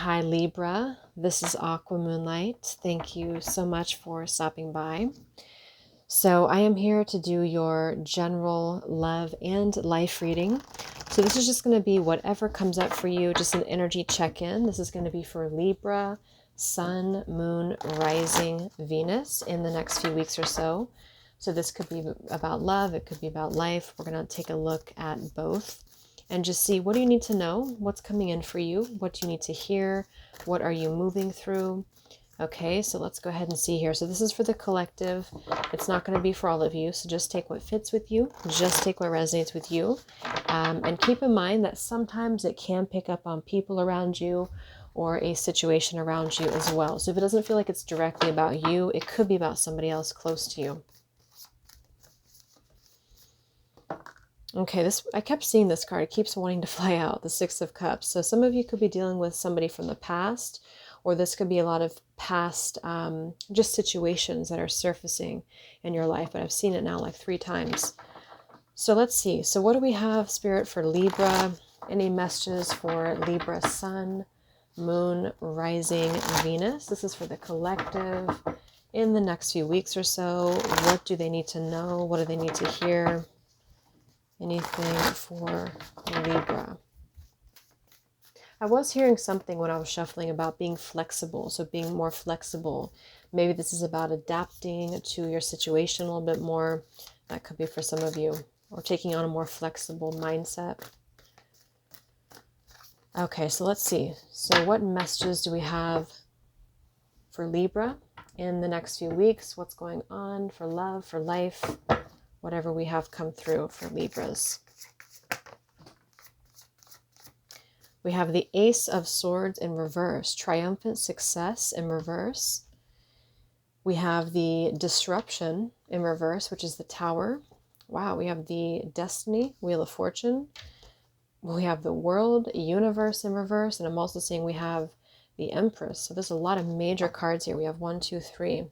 Hi Libra, this is Aqua Moonlight. Thank you so much for stopping by. So I am here to do your general love and life reading. So this is just going to be whatever comes up for you, just an energy check-in. This is going to be for Libra, Sun, Moon, Rising, Venus in the next few weeks or so. So this could be about love, it could be about life. We're going to take a look at both and just see, what do you need to know? What's coming in for you? What do you need to hear? What are you moving through? Okay, so let's go ahead and see here. So this is for the collective. It's not going to be for all of you, so just take what fits with you. Just take what resonates with you. And keep in mind that sometimes it can pick up on people around you or a situation around you as well. So if it doesn't feel like it's directly about you, it could be about somebody else close to you. Okay, I kept seeing this card. It keeps wanting to fly out, the Six of Cups. So some of you could be dealing with somebody from the past, or this could be a lot of past just situations that are surfacing in your life. But I've seen it now like 3 times. So let's see. So what do we have, Spirit, for Libra? Any messages for Libra Sun, Moon, Rising, Venus? This is for the collective in the next few weeks or so. What do they need to know? What do they need to hear? Anything for Libra? I was hearing something when I was shuffling about being flexible, so being more flexible. Maybe this is about adapting to your situation a little bit more. That could be for some of you, or taking on a more flexible mindset. Okay, so let's see. So what messages do we have for Libra in the next few weeks? What's going on for love, for life? Whatever we have come through for Libras. We have the Ace of Swords in reverse, triumphant success in reverse. We have the Disruption in reverse, which is the Tower. Wow, we have the Destiny, Wheel of Fortune. We have the World, Universe in reverse, and I'm also seeing we have the Empress. So there's a lot of major cards here. We have 1, 2, 3.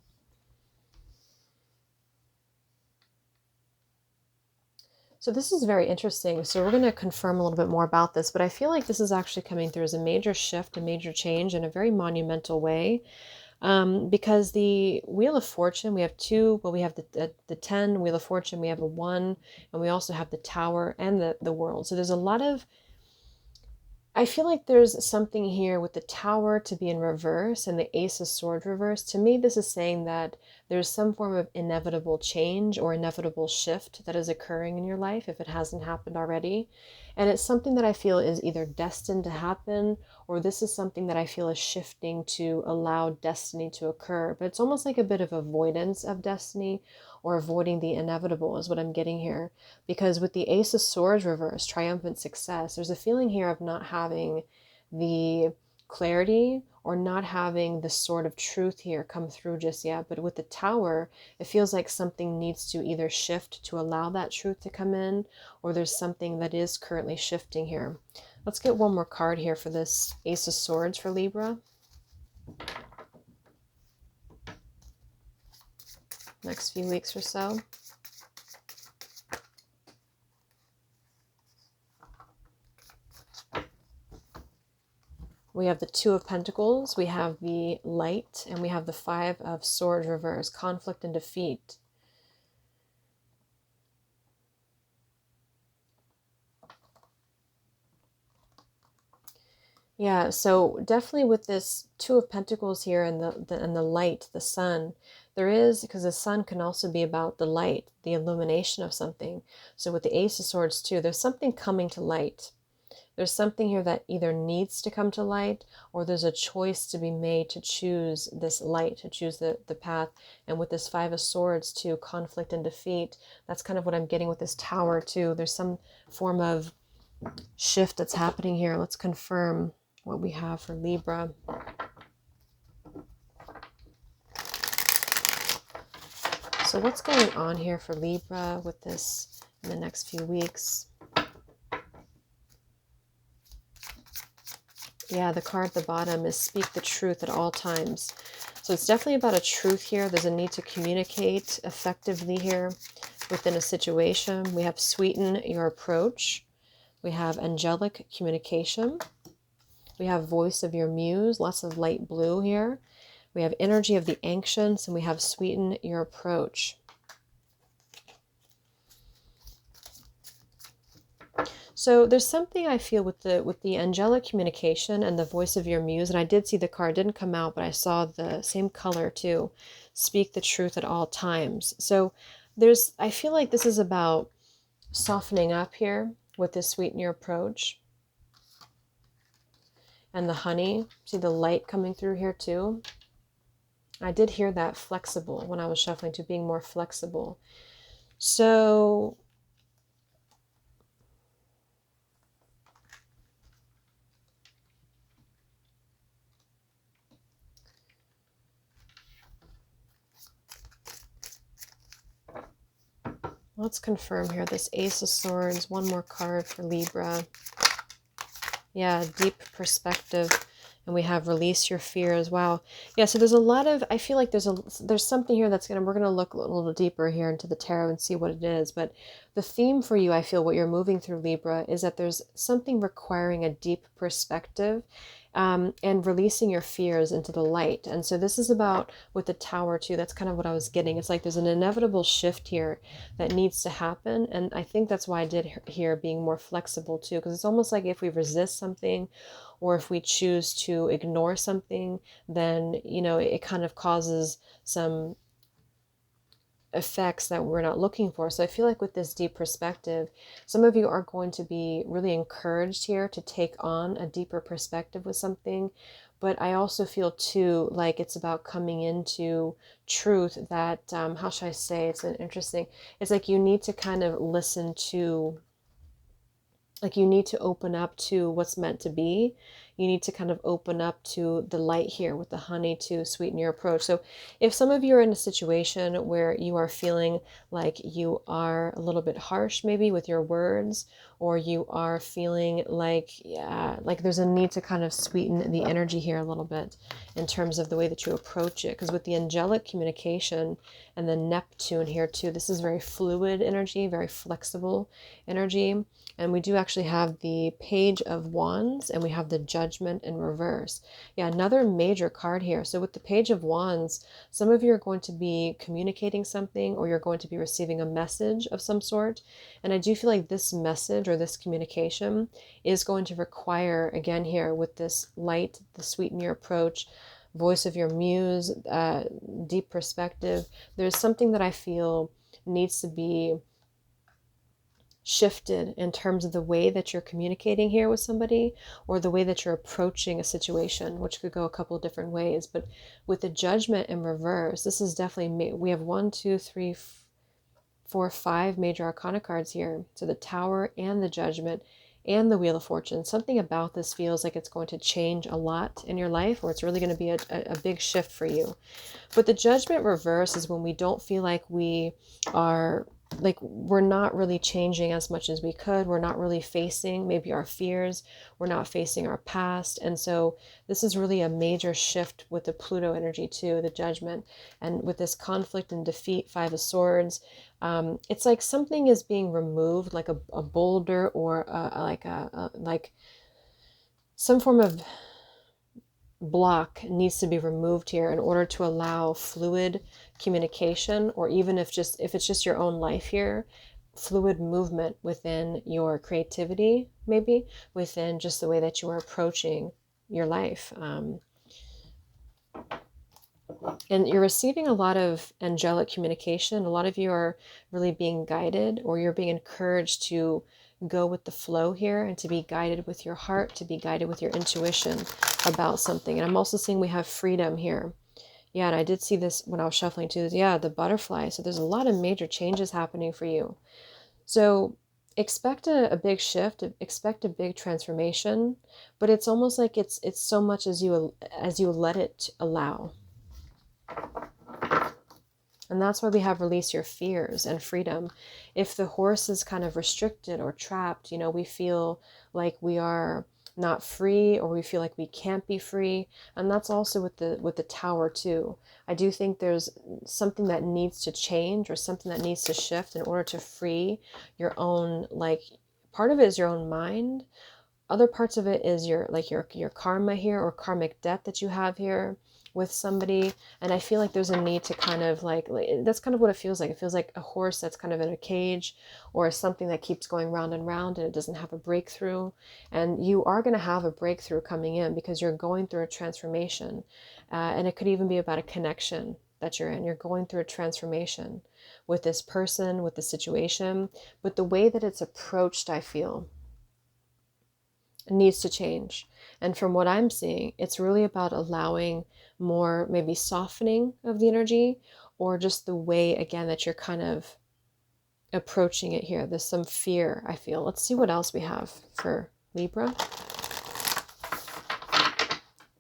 So this is very interesting. So we're going to confirm a little bit more about this, but I feel like this is actually coming through as a major shift, a major change in a very monumental way. Because the Wheel of Fortune, we have 2, well, we have the 10, Wheel of Fortune, we have a 1, and we also have the Tower and the World. So there's a lot of, I feel like there's something here with the Tower to be in reverse and the Ace of Swords reverse. To me, this is saying that there's some form of inevitable change or inevitable shift that is occurring in your life if it hasn't happened already. And it's something that I feel is either destined to happen, or this is something that I feel is shifting to allow destiny to occur. But it's almost like a bit of avoidance of destiny, or avoiding the inevitable is what I'm getting here. Because with the Ace of Swords reverse, triumphant success, there's a feeling here of not having the clarity or not having the sword of truth here come through just yet. But with the Tower, it feels like something needs to either shift to allow that truth to come in, or there's something that is currently shifting here. Let's get one more card here for this Ace of Swords for Libra. Next few weeks or so. We have the 2 of Pentacles, we have the Light, and we have the 5 of Swords reverse, conflict and defeat. Yeah, so definitely with this 2 of Pentacles here and the Light, the Sun, there is, because the Sun can also be about the light, the illumination of something. So with the Ace of Swords too, there's something coming to light. There's something here that either needs to come to light, or there's a choice to be made to choose this light, to choose the path. And with this 5 of Swords too, conflict and defeat, that's kind of what I'm getting with this Tower too. There's some form of shift that's happening here. Let's confirm what we have for Libra. So what's going on here for Libra with this in the next few weeks? Yeah, the card at the bottom is speak the truth at all times. So it's definitely about a truth here. There's a need to communicate effectively here within a situation. We have sweeten your approach. We have angelic communication. We have voice of your muse, lots of light blue here. We have energy of the ancients, and we have sweeten your approach. So there's something I feel with the angelic communication and the voice of your muse, and I did see the card didn't come out, but I saw the same color too. Speak the truth at all times. So I feel like this is about softening up here with this sweeten your approach. And the honey, see the light coming through here too. I did hear that flexible when I was shuffling, to being more flexible. So let's confirm here this Ace of Swords, one more card for Libra. Yeah, deep perspective. And we have release your fears. Wow. Yeah, so there's a lot of, I feel like there's something here we're gonna look a little deeper here into the tarot and see what it is. But the theme for you, I feel what you're moving through, Libra, is that there's something requiring a deep perspective, and releasing your fears into the light. And so this is about, with the Tower too, that's kind of what I was getting. It's like there's an inevitable shift here that needs to happen. And I think that's why I did hear being more flexible too, because it's almost like if we resist something, or if we choose to ignore something, then, it kind of causes some effects that we're not looking for. So I feel like with this deep perspective, some of you are going to be really encouraged here to take on a deeper perspective with something. But I also feel too like it's about coming into truth that, how should I say, it's like you need to kind of listen to, like you need to open up to what's meant to be. You need to kind of open up to the light here with the honey to sweeten your approach. So if some of you are in a situation where you are feeling like you are a little bit harsh maybe with your words, or you are feeling like, yeah, like there's a need to kind of sweeten the energy here a little bit in terms of the way that you approach it. Because with the angelic communication and the Neptune here too, this is very fluid energy, very flexible energy. And we do actually have the Page of Wands, and we have the Judgment in reverse. Yeah, another major card here. So with the Page of Wands, some of you are going to be communicating something, or you're going to be receiving a message of some sort. And I do feel like this message or this communication is going to require, again here with this light, the sweeten your approach, voice of your muse, deep perspective. There's something that I feel needs to be shifted in terms of the way that you're communicating here with somebody, or the way that you're approaching a situation, which could go a couple of different ways. But with the Judgment in reverse, this is definitely, we have 1, 2, 3, 4, 5 major arcana cards here. So the Tower and the Judgment and the Wheel of Fortune. Something about this feels like it's going to change a lot in your life, or it's really going to be a big shift for you. But the Judgment reverse is when we don't feel like we are, like we're not really changing as much as we could. We're not really facing maybe our fears. We're not facing our past. And so this is really a major shift with the Pluto energy too, the Judgment. And with this conflict and defeat, 5 of Swords, it's like something is being removed, like a boulder, or like some form of block needs to be removed here in order to allow fluid communication, or even if it's just your own life here, fluid movement within your creativity, maybe within just the way that you are approaching your life. And you're receiving a lot of angelic communication. A lot of you are really being guided, or you're being encouraged to go with the flow here, and to be guided with your heart, to be guided with your intuition about something. And I'm also seeing we have freedom here. Yeah, and I did see this when I was shuffling too. Yeah, the butterfly. So there's a lot of major changes happening for you. So expect a big shift, expect a big transformation, but it's almost like it's so much as you let it allow. And that's why we have release your fears and freedom. If the horse is kind of restricted or trapped, we feel like we are not free, or we feel like we can't be free. And that's also with the Tower too. I do think there's something that needs to change, or something that needs to shift in order to free your own, like part of it is your own mind, other parts of it is your karma here, or karmic debt that you have here with somebody. And I feel like there's a need to kind of like that's kind of what it feels like. It feels like a horse that's kind of in a cage, or something that keeps going round and round and it doesn't have a breakthrough. And you are going to have a breakthrough coming in, because you're going through a transformation. And it could even be about a connection that you're in. You're going through a transformation with this person, with the situation, but the way that it's approached, I feel, needs to change. And from what I'm seeing, it's really about allowing more, maybe softening of the energy, or just the way, again, that you're kind of approaching it here. There's some fear, I feel. Let's see what else we have for Libra.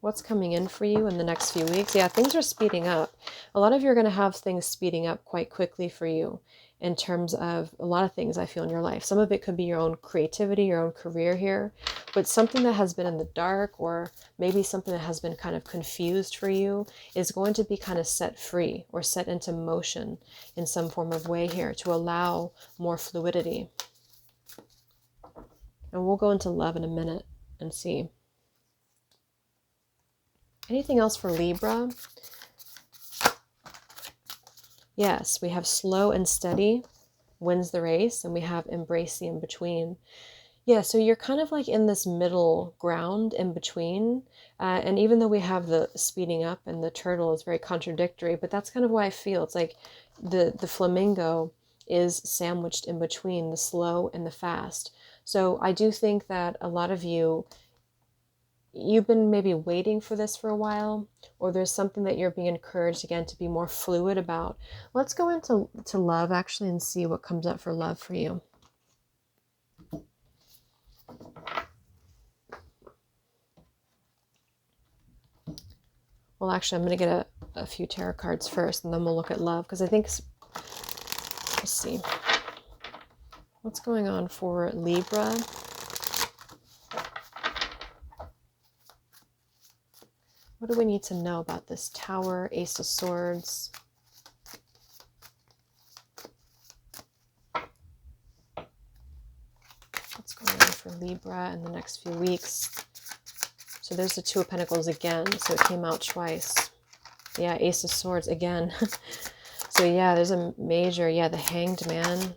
What's coming in for you in the next few weeks? Yeah, things are speeding up. A lot of you are going to have things speeding up quite quickly for you, in terms of a lot of things I feel in your life. Some of it could be your own creativity, your own career here, but something that has been in the dark, or maybe something that has been kind of confused for you, is going to be kind of set free, or set into motion in some form of way here, to allow more fluidity. And we'll go into love in a minute and see. Anything else for Libra? Yes, we have slow and steady wins the race, and we have embrace the in-between. Yeah, so you're kind of like in this middle ground in between. And even though we have the speeding up and the turtle is very contradictory, but that's kind of why I feel it's like the flamingo is sandwiched in between the slow and the fast. So I do think that a lot of you've been maybe waiting for this for a while, or there's something that you're being encouraged, again, to be more fluid about. Let's go into love, actually, and see what comes up for love for you. Well, actually, I'm going to get a few tarot cards first, and then we'll look at love, because I think, let's see, what's going on for Libra? What do we need to know about this Tower, Ace of Swords? What's going on for Libra in the next few weeks? So there's the Two of Pentacles again, so it came out twice. Yeah, Ace of Swords again. So yeah, there's a major, the Hanged Man.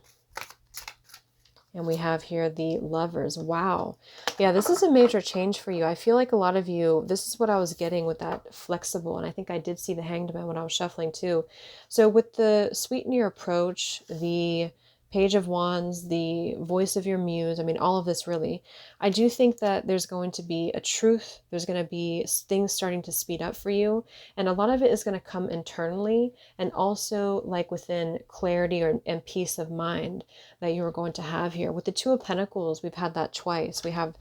And we have here the Lovers. Wow. Yeah, this is a major change for you. I feel like a lot of you, this is what I was getting with that flexible. And I think I did see the Hanged Man when I was shuffling too. So with the sweeten your approach, the Page of Wands, the voice of your muse, I mean, all of this really, I do think that there's going to be a truth. There's going to be things starting to speed up for you. And a lot of it is going to come internally, and also like within clarity and peace of mind that you are going to have here. With the Two of Pentacles, we've had that twice. We have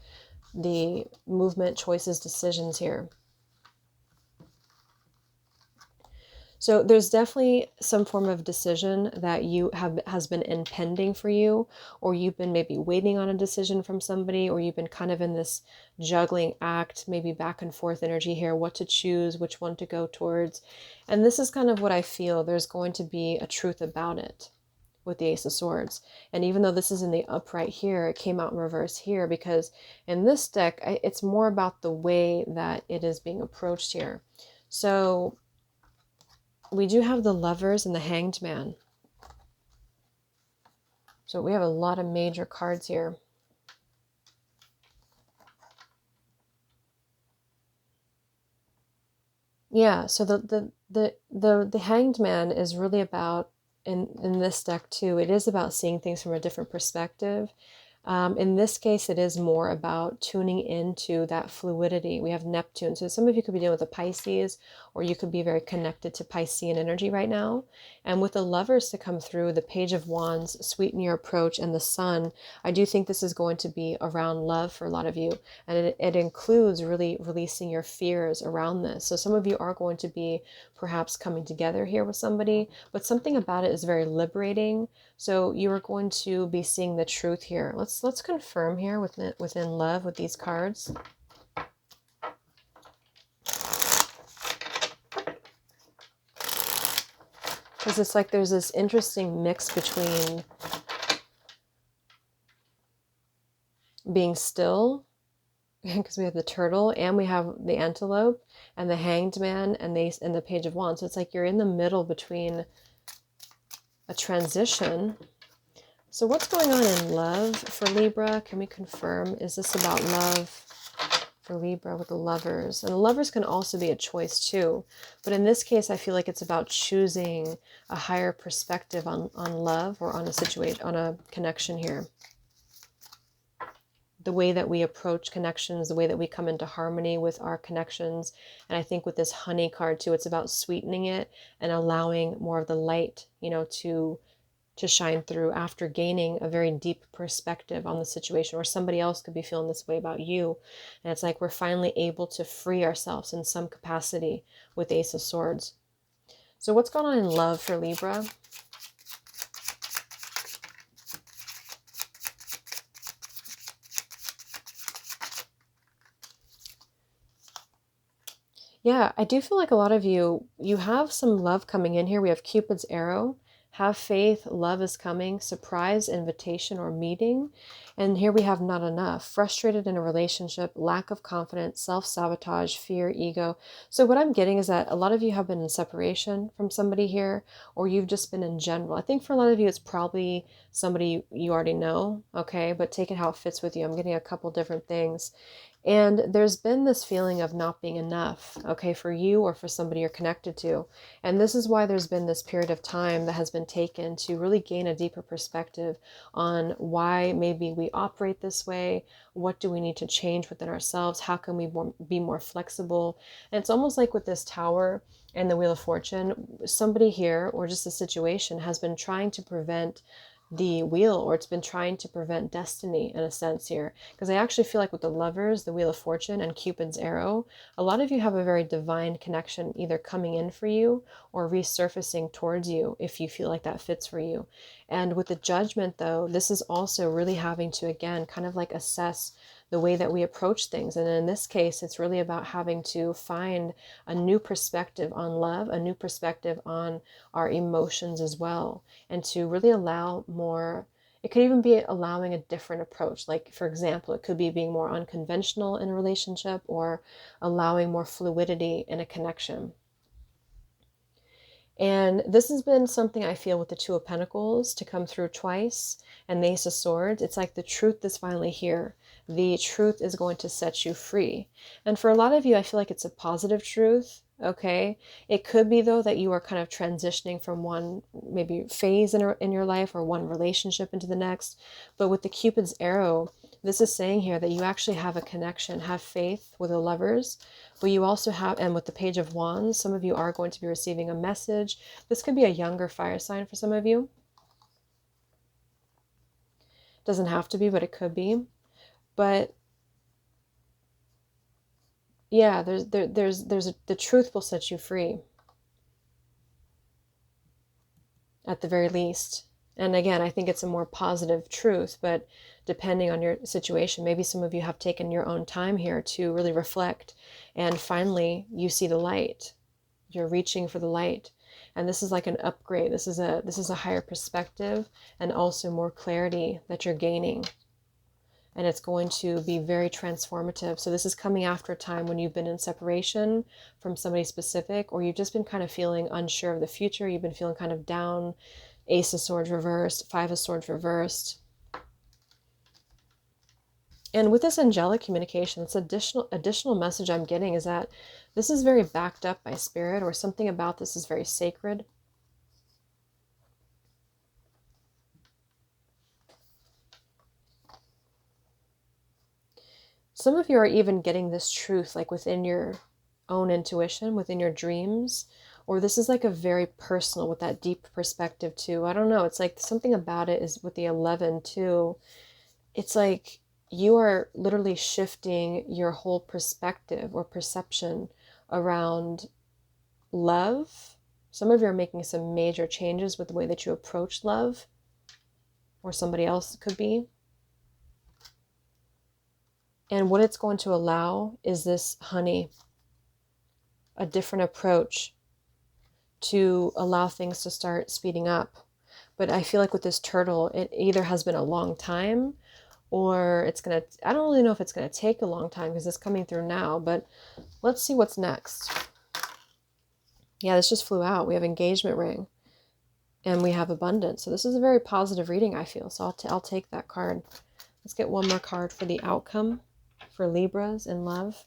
the movement, choices, decisions here. So there's definitely some form of decision that has been impending for you, or you've been maybe waiting on a decision from somebody, or you've been kind of in this juggling act, maybe back and forth energy here, what to choose, which one to go towards. And this is kind of what I feel. There's going to be a truth about it with the Ace of Swords. And even though this is in the upright here, it came out in reverse here, because in this deck, it's more about the way that it is being approached here. So we do have the Lovers and the Hanged Man. So we have a lot of major cards here. Yeah, so the Hanged Man is really about, in this deck too, it is about seeing things from a different perspective. In this case, it is more about tuning into that fluidity. We have Neptune. So some of you could be dealing with a Pisces, or you could be very connected to Piscean energy right now. And with the Lovers to come through, the Page of Wands, sweeten your approach, and the Sun, I do think this is going to be around love for a lot of you. And it includes really releasing your fears around this. So some of you are going to be perhaps coming together here with somebody, but something about it is very liberating. So you are going to be seeing the truth here. Let's confirm here within love with these cards. Because it's like there's this interesting mix between being still because we have the turtle and we have the antelope and the hanged man and the page of wands. So it's like you're in the middle between a transition. So what's going on in love for Libra? Can we confirm? Is this about love for Libra with the lovers? And the lovers can also be a choice too. But in this case, I feel like it's about choosing a higher perspective on love or on a situation, on a connection here. The way that we approach connections, the way that we come into harmony with our connections. And I think with this honey card too, it's about sweetening it and allowing more of the light, you know, to shine through after gaining a very deep perspective on the situation. Or somebody else could be feeling this way about you. And it's like we're finally able to free ourselves in some capacity with Ace of Swords. So what's going on in love for Libra? Yeah, I do feel like a lot of you have some love coming in here. We have Cupid's arrow. Have faith, love is coming, surprise, invitation, or meeting. And here we have not enough, frustrated in a relationship, lack of confidence, self-sabotage, fear, ego. So what I'm getting is that a lot of you have been in separation from somebody here, or you've just been in general. I think for a lot of you, it's probably somebody you already know, okay? But take it how it fits with you. I'm getting a couple different things. And there's been this feeling of not being enough, okay, for you or for somebody you're connected to. And this is why there's been this period of time that has been taken to really gain a deeper perspective on why maybe we operate this way. What do we need to change within ourselves? How can we be more flexible? And it's almost like with this tower and the Wheel of Fortune, somebody here or just a situation has been trying to prevent the wheel, or it's been trying to prevent destiny in a sense here. Because I actually feel like with the lovers, the Wheel of Fortune, and Cupid's arrow, a lot of you have a very divine connection either coming in for you or resurfacing towards you if you feel like that fits for you. And with the Judgment though, this is also really having to, again, kind of like assess the way that we approach things. And in this case, it's really about having to find a new perspective on love, a new perspective on our emotions as well, and to really allow more. It could even be allowing a different approach. Like, for example, it could be being more unconventional in a relationship or allowing more fluidity in a connection. And this has been something I feel with the Two of Pentacles to come through twice and the Ace of Swords. It's like the truth is finally here. The truth is going to set you free. And for a lot of you, I feel like it's a positive truth. Okay. It could be though that you are kind of transitioning from one maybe phase in your life or one relationship into the next. But with the Cupid's arrow, this is saying here that you actually have a connection, have faith with the lovers, but you also have, and with the Page of Wands, some of you are going to be receiving a message. This could be a younger fire sign for some of you. Doesn't have to be, but it could be. But yeah, the truth will set you free at the very least. And again, I think it's a more positive truth, but depending on your situation, maybe some of you have taken your own time here to really reflect, and finally you see the light. You're reaching for the light. And this is like an upgrade. This is a higher perspective and also more clarity that you're gaining. And it's going to be very transformative. So this is coming after a time when you've been in separation from somebody specific, or you've just been kind of feeling unsure of the future. You've been feeling kind of down. Ace of Swords reversed, Five of Swords reversed. And with this angelic communication, this additional message I'm getting is that this is very backed up by spirit, or something about this is very sacred. Some of you are even getting this truth like within your own intuition, within your dreams, or this is like a very personal with that deep perspective too. I don't know. It's like something about it is with the 11 too. It's like you are literally shifting your whole perspective or perception around love. Some of you are making some major changes with the way that you approach love, or somebody else could be. And what it's going to allow is this honey, a different approach to allow things to start speeding up. But I feel like with this turtle, it either has been a long time, or it's going to, I don't really know if it's going to take a long time because it's coming through now, but let's see what's next. Yeah, this just flew out. We have engagement ring and we have abundance. So this is a very positive reading, I feel. So I'll take that card. Let's get one more card for the outcome for Libras in love.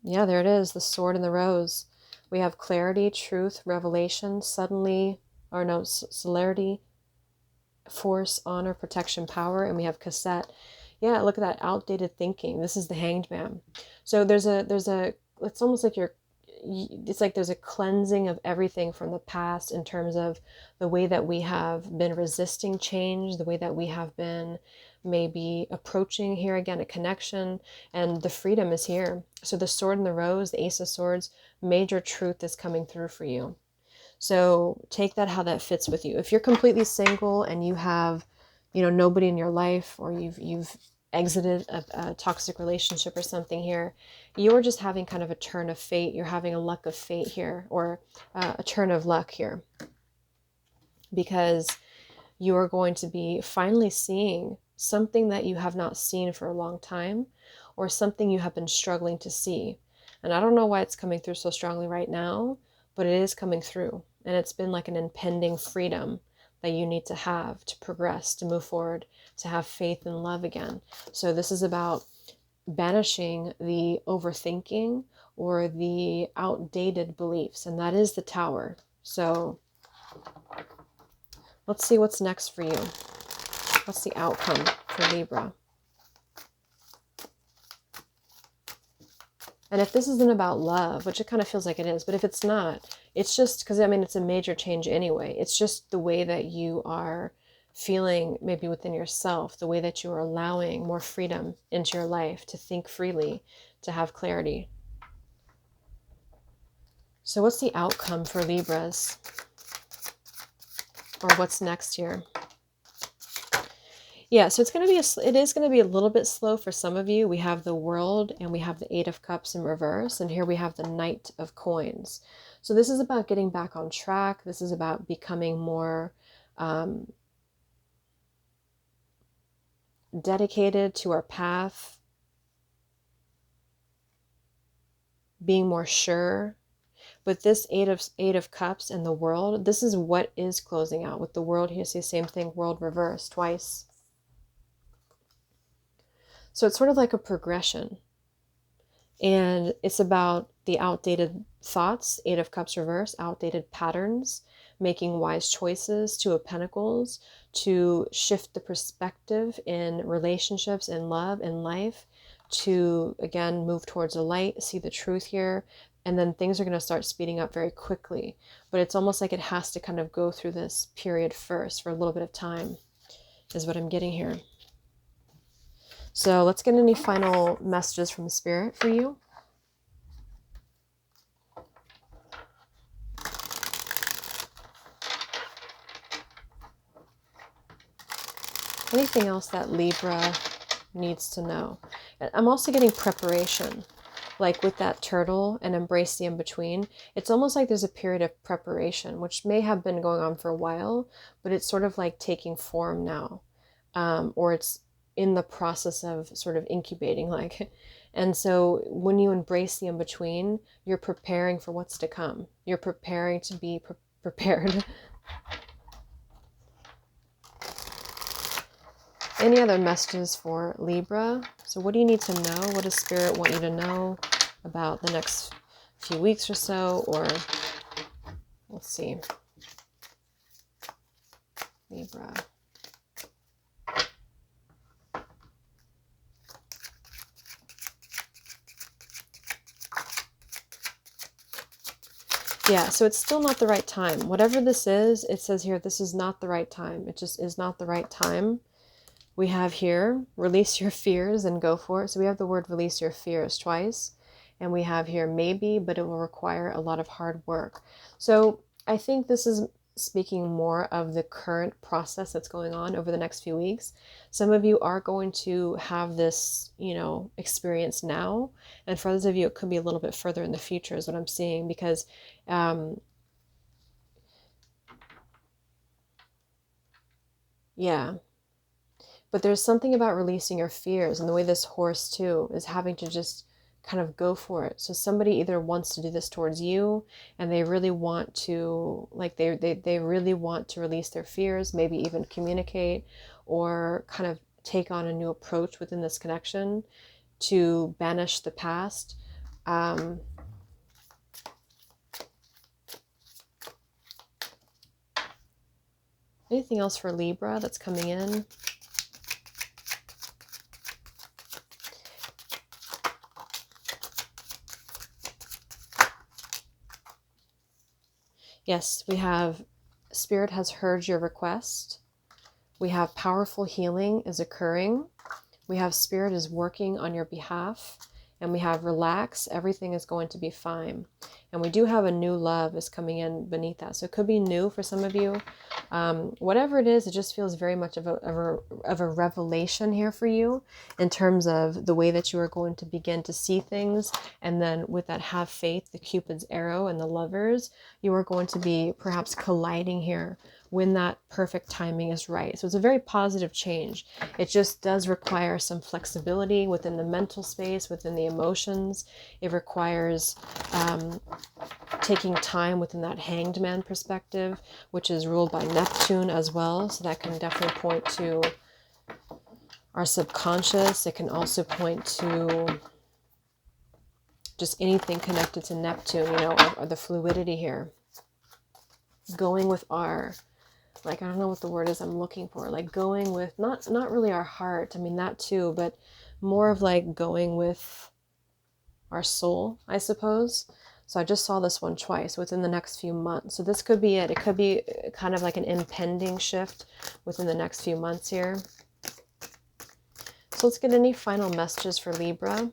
Yeah, there it is. The sword and the rose. We have clarity, truth, revelation, suddenly, or no, celerity, force, honor, protection, power, and we have cassette. Yeah, look at that outdated thinking. This is the Hanged Man. So there's a it's almost like it's like there's a cleansing of everything from the past in terms of the way that we have been resisting change, the way that we have been maybe approaching here again a connection, and the freedom is here. So the sword and the rose, the ace of swords, major truth is coming through for you. So take that how that fits with you. If you're completely single and you have, nobody in your life, or you've exited a toxic relationship or something here, you're just having kind of a turn of fate. You're having a luck of fate here, or a turn of luck here, because you are going to be finally seeing something that you have not seen for a long time, or something you have been struggling to see. And I don't know why it's coming through so strongly right now, but it is coming through. And it's been like an impending freedom that you need to have to progress, to move forward, to have faith and love again. So this is about banishing the overthinking or the outdated beliefs, and that is the Tower. So let's see what's next for you. What's the outcome for Libra? And if this isn't about love, which it kind of feels like it is, but if it's not, it's just because, it's a major change anyway. It's just the way that you are feeling maybe within yourself, the way that you are allowing more freedom into your life, to think freely, to have clarity. So what's the outcome for Libras? Or what's next here? Yeah, so it is going to be a little bit slow for some of you. We have the World and we have the Eight of Cups in reverse, and here we have the Knight of Coins. So this is about getting back on track. This is about becoming more dedicated to our path, being more sure. But this Eight of Cups and the World, this is what is closing out. With the World here, see the same thing, World reverse twice. So it's sort of like a progression. And it's about the outdated thoughts, Eight of Cups reverse, outdated patterns, making wise choices, Two of Pentacles, to shift the perspective in relationships, in love, in life, to, again, move towards the light, see the truth here, and then things are going to start speeding up very quickly. But it's almost like it has to kind of go through this period first for a little bit of time, is what I'm getting here. So let's get any final messages from Spirit for you. Anything else that Libra needs to know? I'm also getting preparation, like with that turtle and embrace the in-between. It's almost like there's a period of preparation, which may have been going on for a while, but it's sort of like taking form now, or it's in the process of sort of incubating, like. And so when you embrace the in-between, you're preparing for what's to come. You're preparing to be prepared. Any other messages for Libra? So what do you need to know? What does Spirit want you to know about the next few weeks or so? Or let's see. Libra. Yeah, so it's still not the right time. Whatever this is, it says here, this is not the right time. It just is not the right time. We have here, release your fears and go for it. So we have the word release your fears twice. And we have here maybe, but it will require a lot of hard work. So I think this is speaking more of the current process that's going on over the next few weeks. Some of you are going to have this, experience now. And for others of you, it could be a little bit further in the future is what I'm seeing, because Yeah. But there's something about releasing your fears, and the way this horse too is having to just kind of go for it. So somebody either wants to do this towards you, and they really want to, like they really want to release their fears, maybe even communicate or kind of take on a new approach within this connection to banish the past. Um, Anything else for Libra that's coming in? Yes, we have Spirit has heard your request. We have powerful healing is occurring. We have Spirit is working on your behalf. And we have relax, everything is going to be fine. And we do have a new love is coming in beneath that. So it could be new for some of you. Whatever it is, it just feels very much of a revelation here for you in terms of the way that you are going to begin to see things. And then with that have faith, the Cupid's arrow and the lovers, you are going to be perhaps colliding here when that perfect timing is right. So it's a very positive change. It just does require some flexibility within the mental space, within the emotions. It requires taking time within that hanged man perspective, which is ruled by Neptune as well. So that can definitely point to our subconscious. It can also point to just anything connected to Neptune, you know, or the fluidity here. Going with our, like, I don't know what the word is I'm looking for, like going with not really our heart, I mean that too, but more of like going with our soul, I suppose. So I just saw this one twice within the next few months. So this could be it. It could be kind of like an impending shift within the next few months here. So let's get any final messages for Libra.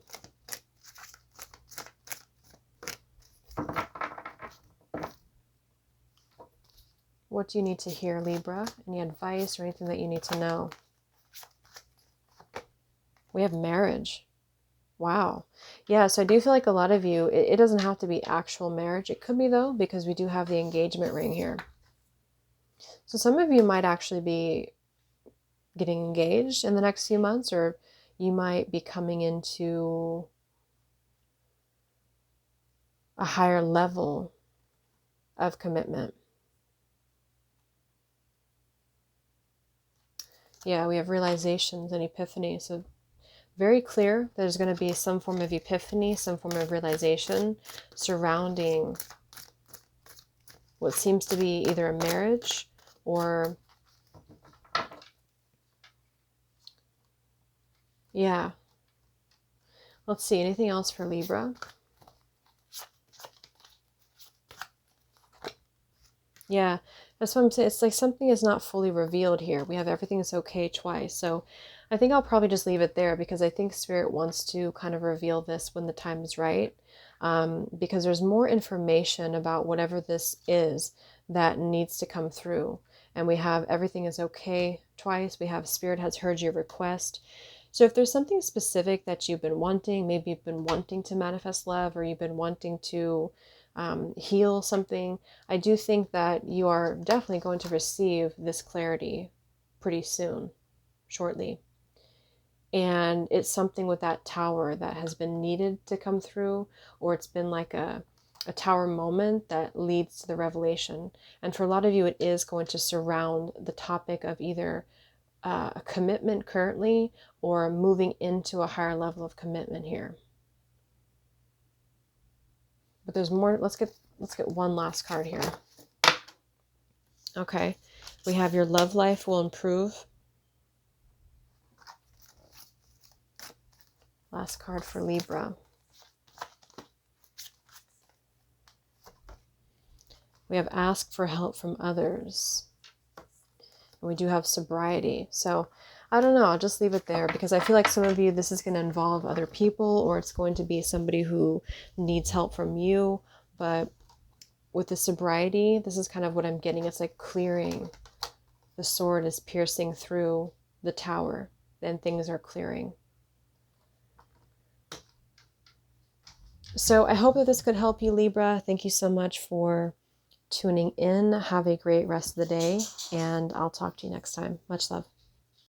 What do you need to hear, Libra? Any advice or anything that you need to know? We have marriage. Wow. Yeah, so I do feel like a lot of you, it doesn't have to be actual marriage. It could be though, because we do have the engagement ring here. So some of you might actually be getting engaged in the next few months, or you might be coming into a higher level of commitment. Yeah, we have realizations and epiphany. So very clear there's going to be some form of epiphany, some form of realization surrounding what seems to be either a marriage or, yeah. Let's see, anything else for Libra? Yeah, that's what I'm saying. It's like something is not fully revealed here. We have everything is okay twice. So I think I'll probably just leave it there because I think Spirit wants to kind of reveal this when the time is right. Because there's more information about whatever this is that needs to come through. And we have everything is okay twice. We have Spirit has heard your request. So if there's something specific that you've been wanting, maybe you've been wanting to manifest love, or you've been wanting to heal something, I do think that you are definitely going to receive this clarity pretty soon, shortly. And it's something with that tower that has been needed to come through, or it's been like a tower moment that leads to the revelation. And for a lot of you, it is going to surround the topic of either a commitment currently or moving into a higher level of commitment here. But there's more. Let's get one last card here. Okay, we have your love life will improve. Last card for Libra. We have ask for help from others. And we do have sobriety. So I don't know, I'll just leave it there because I feel like some of you, this is going to involve other people, or it's going to be somebody who needs help from you. But with the sobriety, this is kind of what I'm getting. It's like clearing. The sword is piercing through the tower, and things are clearing. So I hope that this could help you, Libra. Thank you so much for tuning in. Have a great rest of the day, and I'll talk to you next time. Much love.